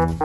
Good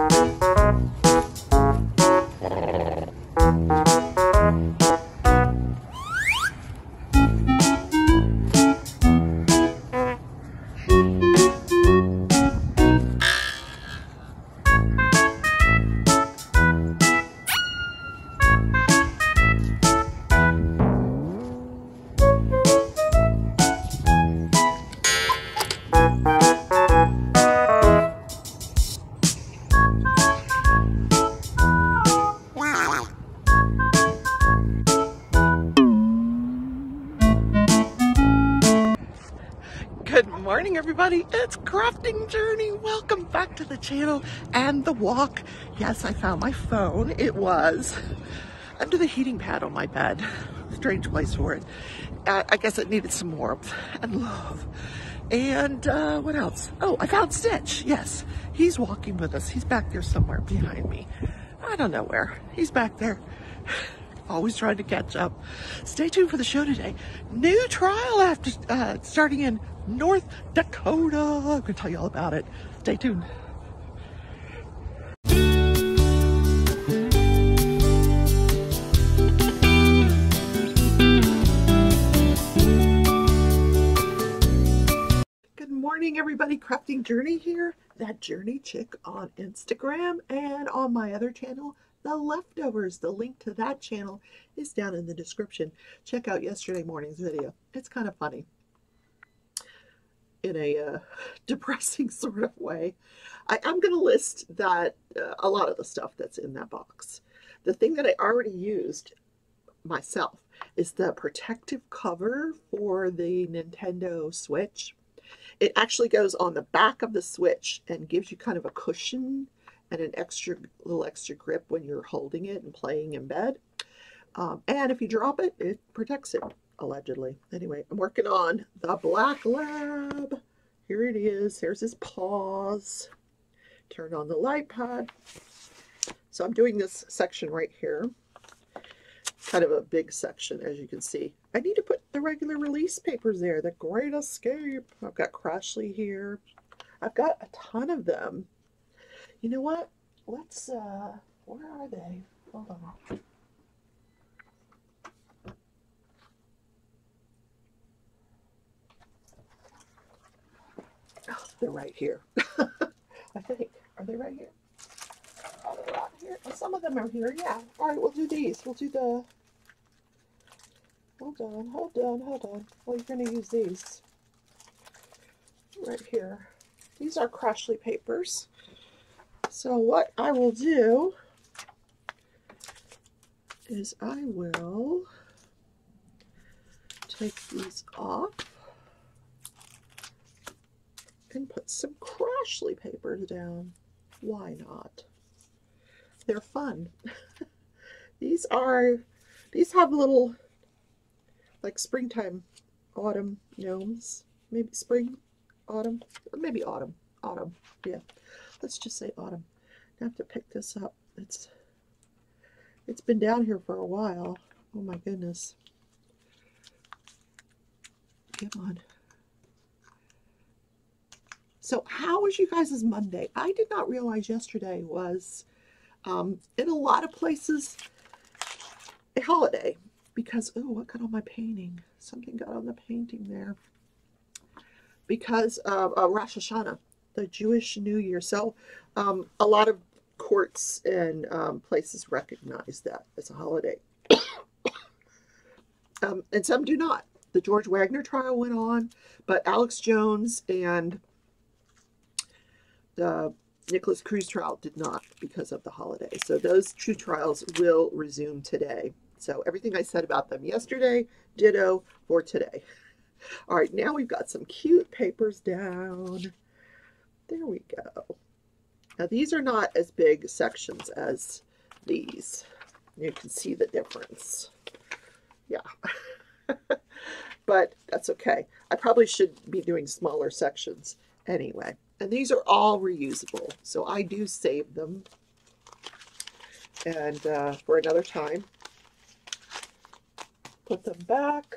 morning, everybody. It's Crafting Journey. Welcome back to the channel and the walk. Yes, I found my phone. It was under the heating pad on my bed. Strange place for it. I guess it needed some warmth and love. And what else? Oh, I found Stitch. Yes, he's walking with us. He's back there somewhere behind me. I don't know where. He's back there. Always trying to catch up. Stay tuned for the show today. New trial after starting in North Dakota. I'm going to tell you all about it. Stay tuned. Good morning, everybody. Crafting Journey here. That Journey chick on Instagram and on my other channel, The Leftovers. The link to that channel is down in the description. Check out yesterday morning's video. It's kind of funny in a depressing sort of way. I'm going to list that a lot of the stuff that's in that box. The thing that I already used myself is the protective cover for the Nintendo Switch. It actually goes on the back of the Switch and gives you kind of a cushion and an little extra grip when you're holding it and playing in bed. And if you drop it, it protects it, allegedly. Anyway, I'm working on the Black Lab. Here it is. Here's his paws. Turn on the light pad. So I'm doing this section right here. Kind of a big section, as you can see. I need to put the regular release papers there. The Great Escape. I've got Crashley here. I've got a ton of them. You know what? Let's, where are they? Hold on. Oh, they're right here. I think. Are they right here? Are they right here? Well, some of them are here, yeah. All right, we'll do these. We'll do the... Hold on. Well, you're going to use these. Right here. These are Crashley papers. So what I will do is I will take these off and put some Crashley papers down. Why not? They're fun. These have little, like, springtime, autumn gnomes. Maybe spring, autumn, or maybe autumn. Autumn, yeah. Let's just say autumn. I have to pick this up. It's been down here for a while. Oh my goodness. Come on. So how was you guys' Monday? I did not realize yesterday was, in a lot of places, a holiday. Because, oh, what got on my painting? Something got on the painting there. Because of Rosh Hashanah, the Jewish New Year. So a lot of courts and places recognize that as a holiday. And some do not. The George Wagner trial went on, but Alex Jones and the Nicholas Cruz trial did not because of the holiday. So those two trials will resume today. So everything I said about them yesterday, ditto for today. All right, now we've got some cute papers down. There we go. Now these are not as big sections as these. You can see the difference. Yeah. But that's okay. I probably should be doing smaller sections anyway. And these are all reusable. So I do save them. And for another time, put them back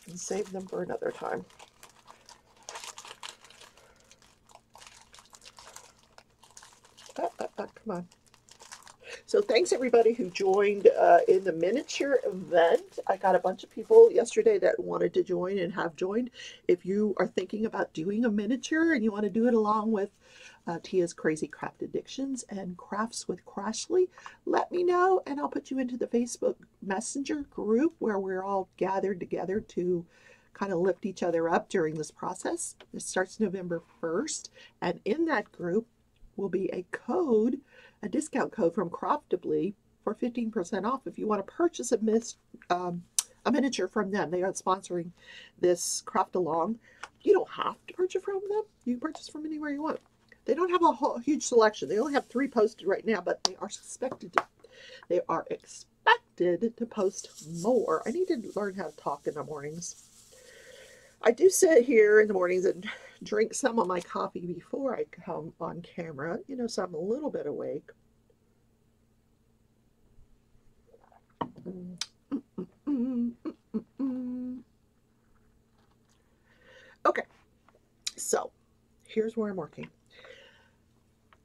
and save them for another time. Come on. So thanks everybody who joined in the miniature event. I got a bunch of people yesterday that wanted to join and have joined. If you are thinking about doing a miniature and you want to do it along with Tia's Crazy Craft Addictions and Crafts with Crashley, let me know and I'll put you into the Facebook Messenger group where we're all gathered together to kind of lift each other up during this process. It starts November 1st, and in that group will be a discount code from Craftably for 15% off if you want to purchase a miniature from them. They are sponsoring this craft along. You don't have to purchase from them. You can purchase from anywhere you want. They don't have a whole huge selection. They only have 3 posted right now, but they are expected to post more. I need to learn how to talk in the mornings. I do sit here in the mornings and drink some of my coffee before I come on camera, you know, so I'm a little bit awake. Okay, so here's where I'm working.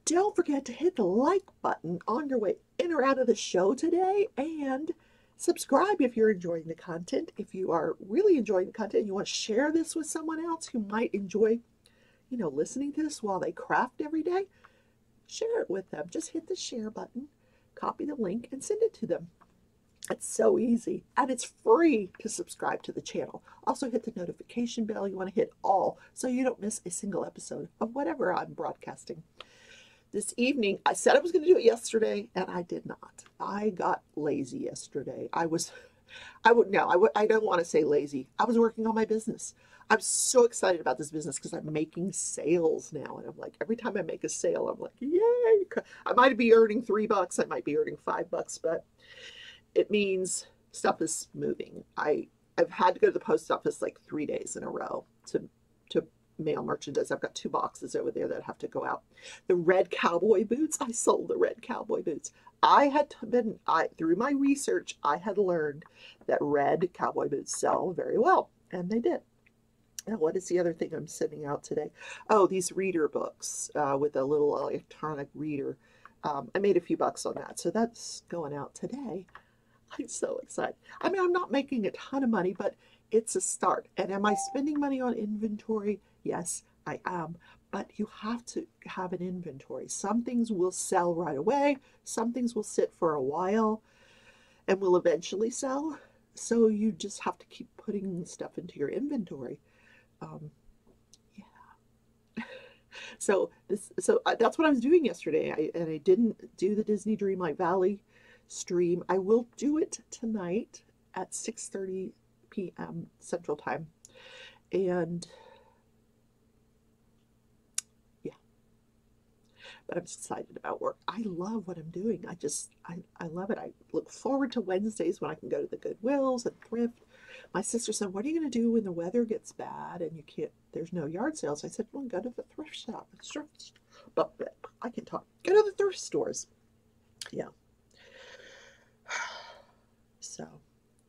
Don't forget to hit the like button on your way in or out of the show today, and subscribe if you're enjoying the content. If you are really enjoying the content and you want to share this with someone else who might enjoy, you know, listening to this while they craft every day, share it with them. Just hit the share button, copy the link, and send it to them. It's so easy, and it's free to subscribe to the channel. Also hit the notification bell. You want to hit all so you don't miss a single episode of whatever I'm broadcasting. This evening, I said I was going to do it yesterday, and I did not. I got lazy yesterday. I don't want to say lazy. I was working on my business. I'm so excited about this business because I'm making sales now. And I'm like, every time I make a sale, I'm like, yay. I might be earning $3. I might be earning $5, but it means stuff is moving. I've had to go to the post office like 3 days in a row to mail merchandise. I've got 2 boxes over there that have to go out. The red cowboy boots, I sold the red cowboy boots. Through my research, I had learned that red cowboy boots sell very well, and they did. Now, what is the other thing I'm sending out today? Oh, these reader books with a little electronic reader. I made a few bucks on that, so that's going out today. I'm so excited. I mean, I'm not making a ton of money, but it's a start. And am I spending money on inventory? Yes, I am. But you have to have an inventory. Some things will sell right away. Some things will sit for a while and will eventually sell. So you just have to keep putting stuff into your inventory. Yeah. So that's what I was doing yesterday. I didn't do the Disney Dreamlight Valley stream. I will do it tonight at 6:30 p.m. Central Time. And yeah, but I'm excited about work. I love what I'm doing. I love it. I look forward to Wednesdays when I can go to the Goodwills and thrift. My sister said, what are you going to do when the weather gets bad and there's no yard sales? I said, well, go to the thrift shop. But I can talk. Go to the thrift stores. Yeah. So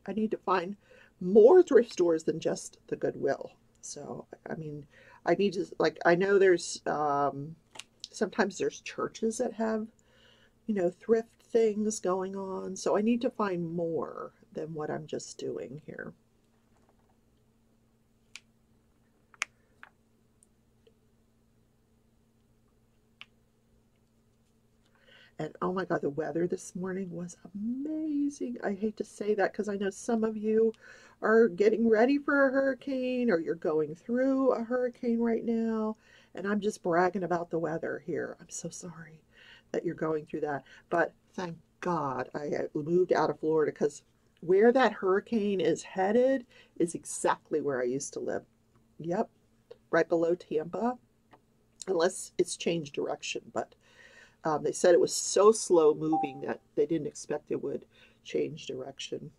I need to find more thrift stores than just the Goodwill. So, I mean, I need to, like, I know there's, sometimes there's churches that have, you know, thrift things going on. So I need to find more than what I'm just doing here. And oh my God, the weather this morning was amazing. I hate to say that because I know some of you are getting ready for a hurricane or you're going through a hurricane right now. And I'm just bragging about the weather here. I'm so sorry that you're going through that. But thank God I moved out of Florida because where that hurricane is headed is exactly where I used to live. Yep, right below Tampa, unless it's changed direction. But they said it was so slow moving that they didn't expect it would change direction.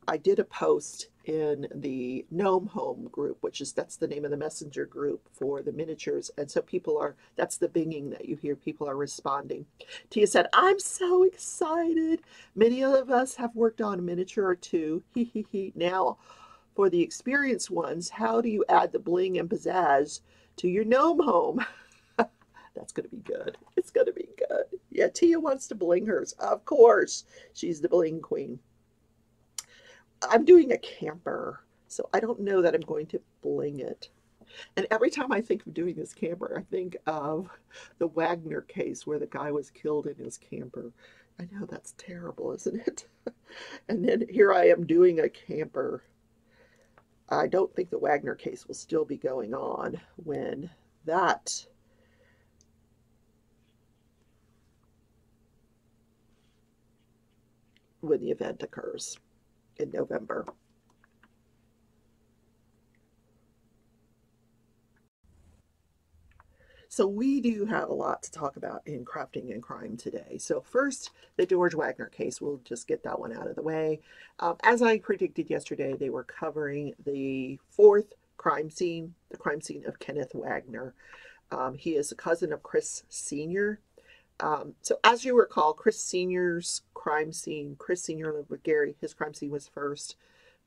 I did a post in the Gnome Home group, that's the name of the messenger group for the miniatures. And so that's the binging that you hear, people are responding. Tia said, I'm so excited. Many of us have worked on a miniature or two. Now, For the experienced ones, how do you add the bling and pizzazz to your gnome home? That's going to be good. It's going to be good. Yeah, Tia wants to bling hers. Of course, she's the bling queen. I'm doing a camper, so I don't know that I'm going to bling it. And every time I think of doing this camper, I think of the Wagner case where the guy was killed in his camper. I know that's terrible, isn't it? And then here I am doing a camper. I don't think the Wagner case will still be going on when the event occurs in November. So we do have a lot to talk about in crafting and crime today. So first, the George Wagner case. We'll just get that one out of the way. As I predicted yesterday, they were covering the fourth crime scene, the crime scene of Kenneth Wagner. He is a cousin of Chris Sr. So as you recall, Chris Sr.'s crime scene, Chris Sr. lived with Gary. His crime scene was first.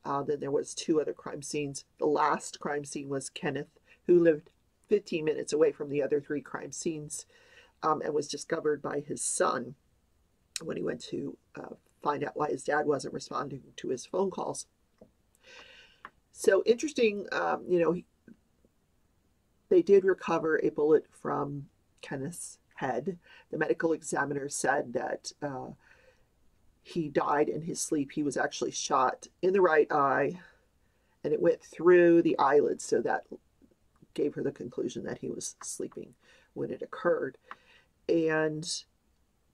Then there was two other crime scenes. The last crime scene was Kenneth, who lived 15 minutes away from the other three crime scenes, and was discovered by his son when he went to find out why his dad wasn't responding to his phone calls. So interesting, they did recover a bullet from Kenneth's head. The medical examiner said that he died in his sleep. He was actually shot in the right eye, and it went through the eyelid, so that gave her the conclusion that he was sleeping when it occurred, and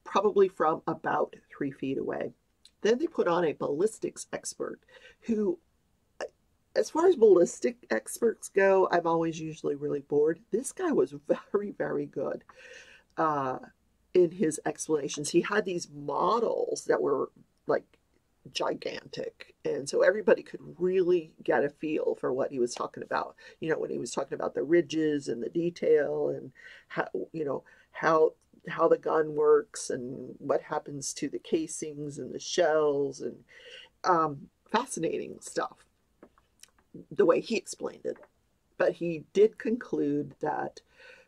probably from about 3 feet away. Then they put on a ballistics expert who, as far as ballistic experts go, I'm always usually really bored. This guy was very, very good in his explanations. He had these models that were like gigantic, and so everybody could really get a feel for what he was talking about, when he was talking about the ridges and the detail, and how the gun works and what happens to the casings and the shells, and fascinating stuff the way he explained it. But he did conclude that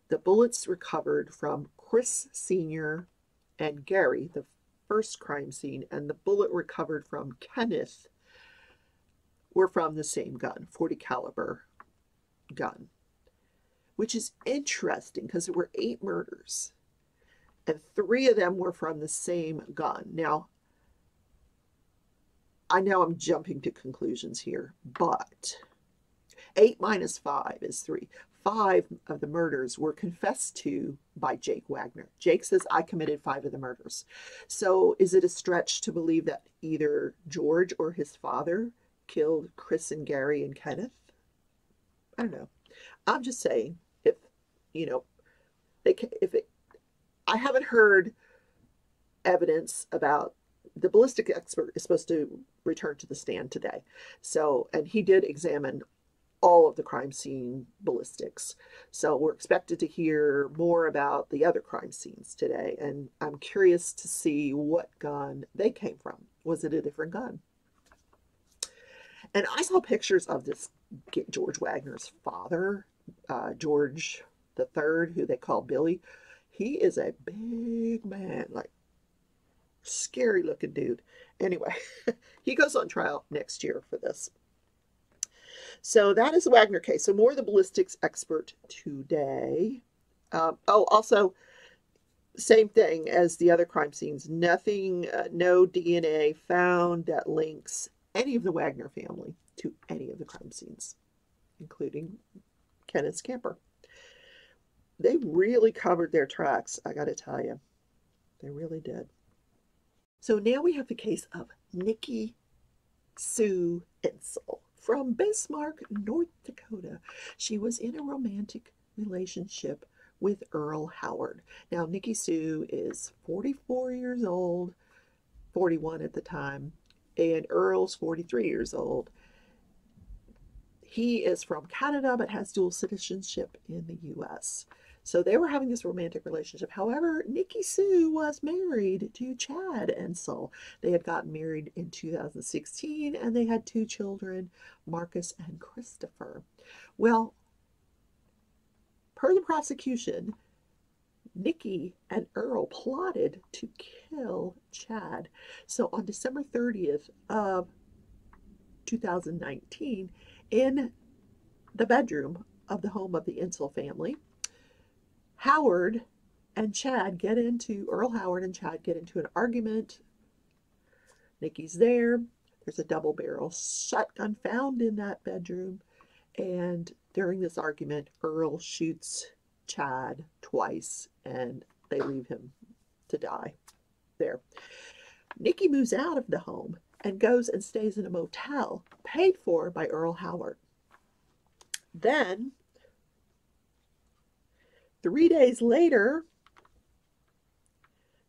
the bullets recovered from Chris Sr. and Gary, the first crime scene, and the bullet recovered from Kenneth were from the same gun, 40 caliber gun, which is interesting because there were 8 murders and 3 of them were from the same gun. Now, I know I'm jumping to conclusions here, but 8 minus 5 is 3. 5 of the murders were confessed to by Jake Wagner. Jake says, I committed 5 of the murders. So is it a stretch to believe that either George or his father killed Chris and Gary and Kenneth? I don't know. I'm just saying, I haven't heard evidence about. The ballistic expert is supposed to return to the stand today. So, and he did examine all of the crime scene ballistics. So we're expected to hear more about the other crime scenes today. And I'm curious to see what gun they came from. Was it a different gun? And I saw pictures of this George Wagner's father, George III, who they call Billy. He is a big man, like scary looking dude. Anyway, he goes on trial next year for this. So that is the Wagner case. So more of the ballistics expert today. Also, same thing as the other crime scenes. Nothing, no DNA found that links any of the Wagner family to any of the crime scenes, including Kenneth's camper. They really covered their tracks, I got to tell you. They really did. So now we have the case of Nikki Sue Entzel from Bismarck, North Dakota. She was in a romantic relationship with Earl Howard. Now, Nikki Sue is 44 years old, 41 at the time, and Earl's 43 years old. He is from Canada but has dual citizenship in the U.S. So they were having this romantic relationship. However, Nikki Sue was married to Chad Entzel. They had gotten married in 2016 and they had 2 children, Marcus and Christopher. Well, per the prosecution, Nikki and Earl plotted to kill Chad. So on December 30th of 2019, in the bedroom of the home of the Entzel family, Howard and Chad get into, Earl Howard and Chad get into an argument. Nikki's there. There's a double barrel shotgun found in that bedroom. And during this argument, Earl shoots Chad twice and they leave him to die there. Nikki moves out of the home and goes and stays in a motel paid for by Earl Howard. Then 3 days later,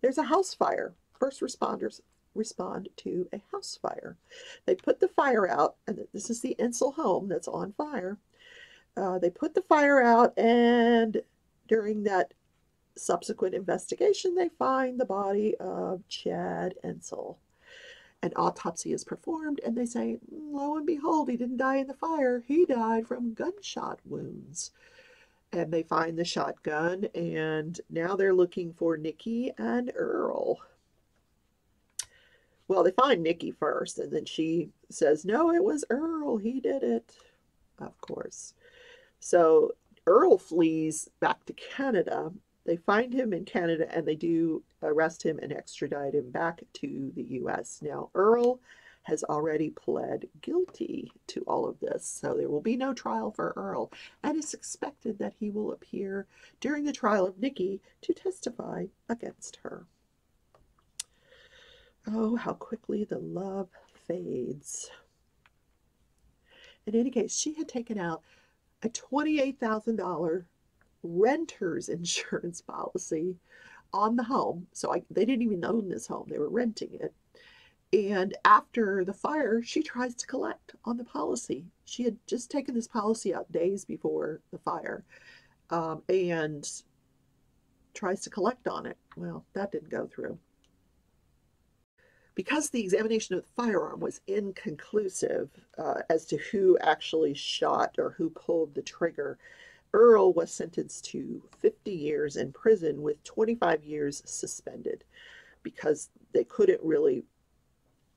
there's a house fire. First responders respond to a house fire. They put the fire out, and this is the Entzel home that's on fire. They put the fire out, and during that subsequent investigation, they find the body of Chad Entzel. An autopsy is performed, and they say, lo and behold, he didn't die in the fire. He died from gunshot wounds. And they find the shotgun, and now they're looking for Nikki and Earl. Well, they find Nikki first, and then she says, no, it was Earl. He did it, of course. So Earl flees back to Canada. They find him in Canada, and they do arrest him and extradite him back to the U.S. Now, Earl has already pled guilty to all of this, so there will be no trial for Earl, and it's expected that he will appear during the trial of Nikki to testify against her. Oh, how quickly the love fades. In any case, she had taken out a $28,000 renter's insurance policy on the home. So they didn't even own this home. They were renting it. And after the fire, she tries to collect on the policy. She had just taken this policy out days before the fire and tries to collect on it. Well, that didn't go through. Because the examination of the firearm was inconclusive as to who actually shot or who pulled the trigger, Earl was sentenced to 50 years in prison with 25 years suspended because they couldn't really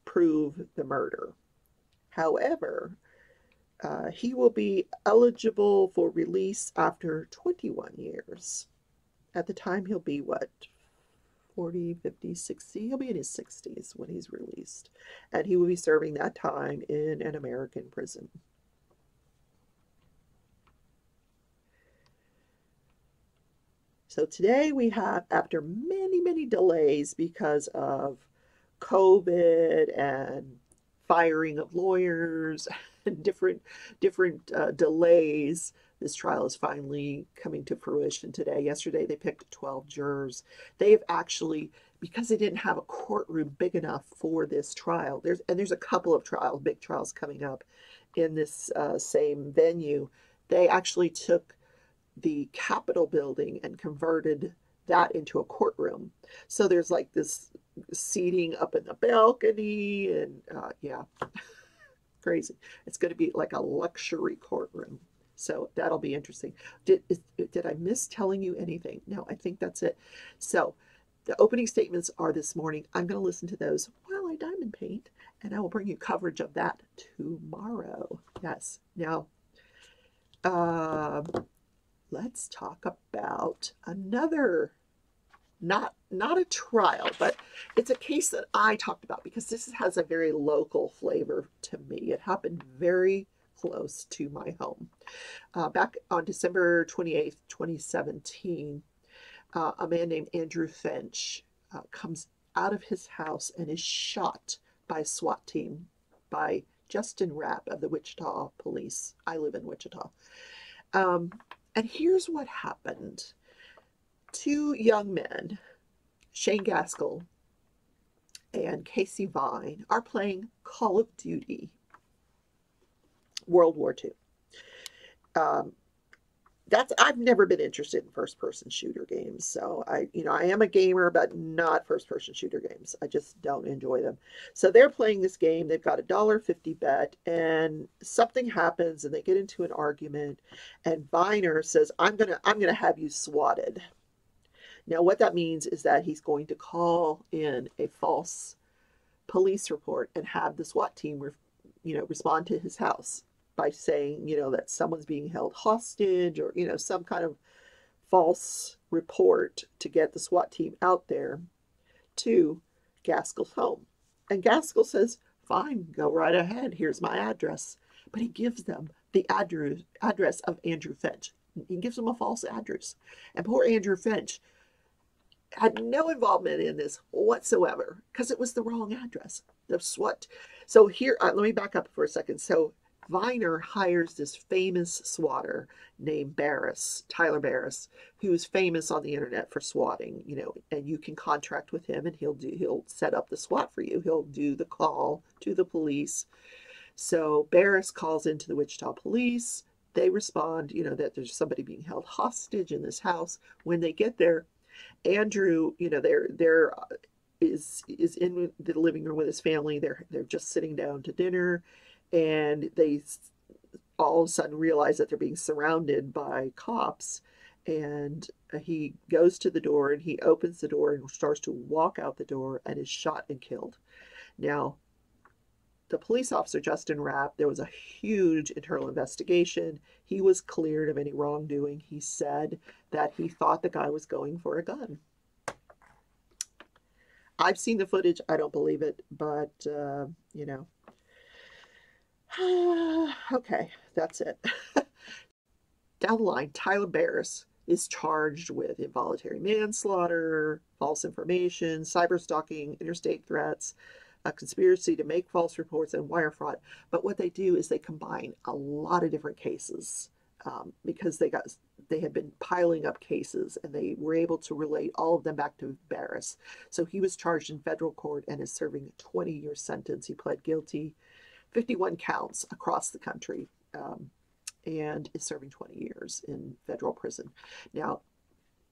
prove the murder. However, he will be eligible for release after 21 years. At the time, he'll be what? 40, 50, 60. He'll be in his 60s when he's released. And he will be serving that time in an American prison. So today we have, after many, many delays because of COVID and firing of lawyers and different delays, this trial is finally coming to fruition today. Yesterday they picked 12 jurors. They have actually, because they didn't have a courtroom big enough for this trial, there's a couple of trials, big trials coming up in this same venue. They actually took the Capitol building and converted that into a courtroom. So there's like this seating up in the balcony and yeah, crazy. It's going to be like a luxury courtroom. So that'll be interesting. Did I miss telling you anything? No, I think that's it. So the opening statements are this morning. I'm going to listen to those while I diamond paint, and I will bring you coverage of that tomorrow. Yes. Now, let's talk about another, not a trial, but it's a case that I talked about because this has a very local flavor to me. It happened very close to my home. Back on December 28th, 2017, a man named Andrew Finch comes out of his house and is shot by a SWAT team, by Justin Rapp of the Wichita Police. I live in Wichita. And here's what happened. 2 young men, Shane Gaskell and Casey Vine, are playing Call of Duty, World War II. I've never been interested in first-person shooter games. So I am a gamer, but not first-person shooter games. I just don't enjoy them. So they're playing this game. They've got a $1.50 bet, and something happens, and they get into an argument, and Viner says, I'm gonna have you swatted." Now, what that means is that he's going to call in a false police report and have the SWAT team, respond to his house by saying, that someone's being held hostage, or, some kind of false report to get the SWAT team out there to Gaskell's home. And Gaskell says, "Fine, go right ahead. Here's my address." But he gives them the address of Andrew Finch. He gives them a false address. And poor Andrew Finch had no involvement in this whatsoever because it was the wrong address. The SWAT. So here, let me back up for a second. So Viner hires this famous swatter named Tyler Barris, who's famous on the internet for swatting, and you can contract with him and he'll set up the SWAT for you. He'll do the call to the police. So Barris calls into the Wichita police. They respond, that there's somebody being held hostage in this house. When they get there, Andrew, there is in the living room with his family. They're just sitting down to dinner, and they all of a sudden realize that they're being surrounded by cops. And he goes to the door, and he opens the door and starts to walk out the door, and is shot and killed. Now, the police officer, Justin Rapp, there was a huge internal investigation. He was cleared of any wrongdoing. He said that he thought the guy was going for a gun. I've seen the footage. I don't believe it, but, okay, that's it. Down the line, Tyler Barris is charged with involuntary manslaughter, false information, cyber stalking, interstate threats, a conspiracy to make false reports, and wire fraud. But what they do is they combine a lot of different cases because they had been piling up cases, and they were able to relate all of them back to Barris. So he was charged in federal court and is serving a 20-year sentence. He pled guilty, 51 counts across the country, and is serving 20 years in federal prison. Now,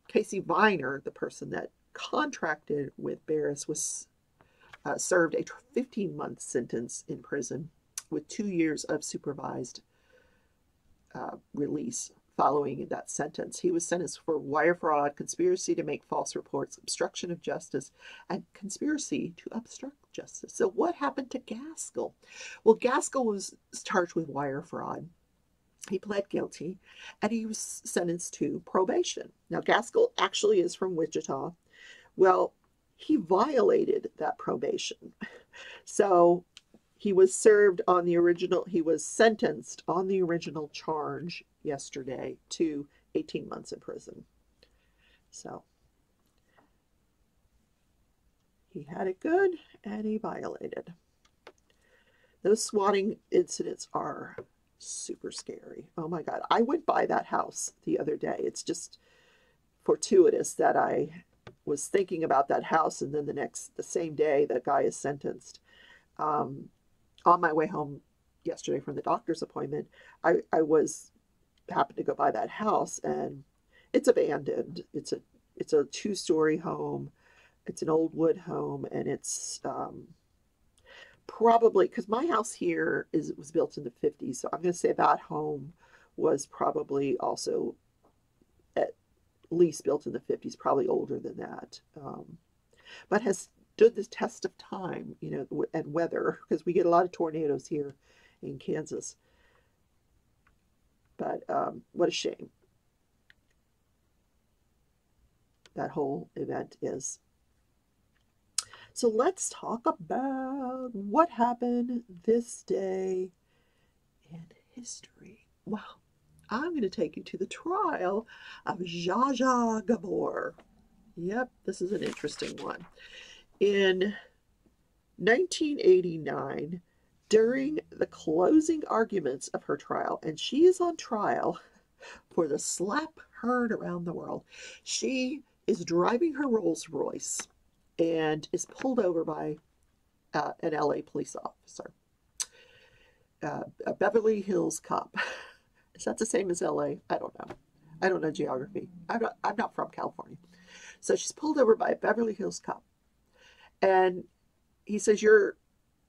Casey Viner, the person that contracted with Barris, was served a 15-month sentence in prison with 2 years of supervised release following that sentence. He was sentenced for wire fraud, conspiracy to make false reports, obstruction of justice, and conspiracy to obstruct justice. So what happened to Gaskell? Well, Gaskell was charged with wire fraud. He pled guilty, and he was sentenced to probation. Now, Gaskell actually is from Wichita. Well, he violated that probation. So he was sentenced on the original charge yesterday to 18 months in prison. So he had it good, and he violated. Those swatting incidents are super scary. Oh my God. I went by that house the other day. It's just fortuitous that I was thinking about that house, and then the same day that guy is sentenced. On my way home yesterday from the doctor's appointment, I happened to go by that house, and it's abandoned. It's a 2-story home. It's an old wood home, and it's probably, because my house here was built in the 50s, so I'm going to say that home was probably also at least built in the 50s, probably older than that, but has stood the test of time, and weather, because we get a lot of tornadoes here in Kansas. But what a shame that whole event is. So let's talk about what happened this day in history. Well, I'm going to take you to the trial of Zsa Zsa Gabor. Yep, this is an interesting one. In 1989, during the closing arguments of her trial, and she is on trial for the slap heard around the world, she is driving her Rolls Royce and is pulled over by an LA police officer, a Beverly Hills cop. Is that the same as LA? I don't know. I don't know geography. I'm not from California. So she's pulled over by a Beverly Hills cop. And he says, your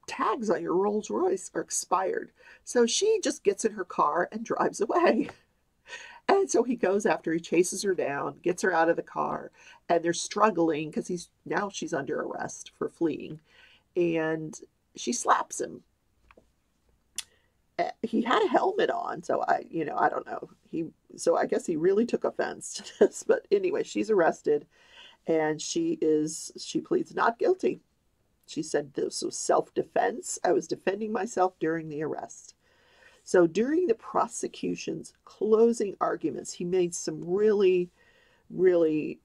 tags on your Rolls Royce are expired. So she just gets in her car and drives away. And so he goes after, he chases her down, gets her out of the car, and they're struggling because she's under arrest for fleeing. And she slaps him. He had a helmet on, so I don't know. So I guess he really took offense to this. But anyway, she's arrested, and she pleads not guilty. She said this was self-defense. I was defending myself during the arrest. So during the prosecution's closing arguments, he made some really, really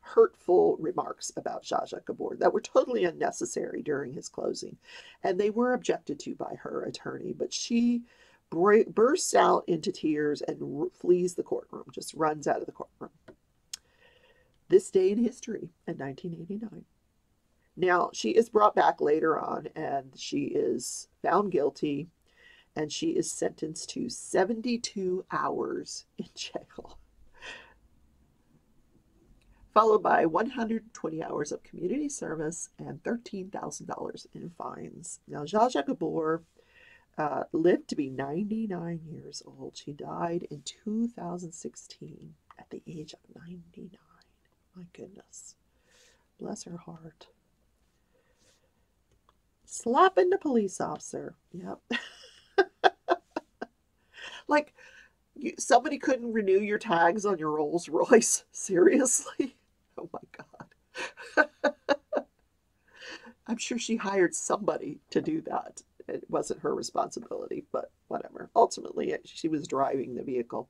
hurtful remarks about Zsa Zsa Gabor that were totally unnecessary during his closing. And they were objected to by her attorney, but she bursts out into tears and flees the courtroom, just runs out of the courtroom. This day in history in 1989. Now, she is brought back later on, and she is found guilty, and she is sentenced to 72 hours in jail, followed by 120 hours of community service and $13,000 in fines. Now, Zsa Zsa Gabor lived to be 99 years old. She died in 2016 at the age of 99. My goodness. Bless her heart. Slapping the police officer. Yep. Like, somebody couldn't renew your tags on your Rolls Royce. Seriously? Oh my God. I'm sure she hired somebody to do that. It wasn't her responsibility, but whatever. Ultimately, she was driving the vehicle.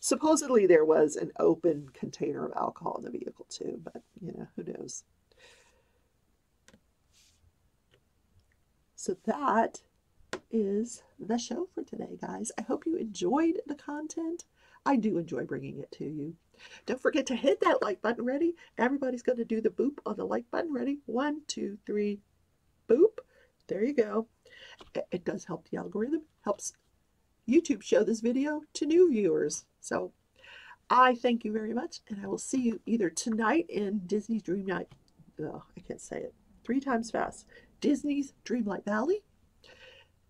Supposedly there was an open container of alcohol in the vehicle too, but who knows. So that is the show for today, guys. I hope you enjoyed the content. I do enjoy bringing it to you. Don't forget to hit that like button. Ready? Everybody's going to do the boop on the like button. Ready? 1, 2, 3, boop. There you go. It does help the algorithm. Helps YouTube show this video to new viewers. So I thank you very much, and I will see you either tonight in Disney's Dreamlight. Oh, I can't say it 3 times fast. Disney's Dreamlight Valley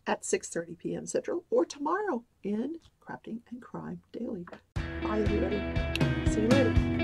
at 6:30 p.m. Central, or tomorrow in Crafting and Crime Daily. Bye, everybody. See you later.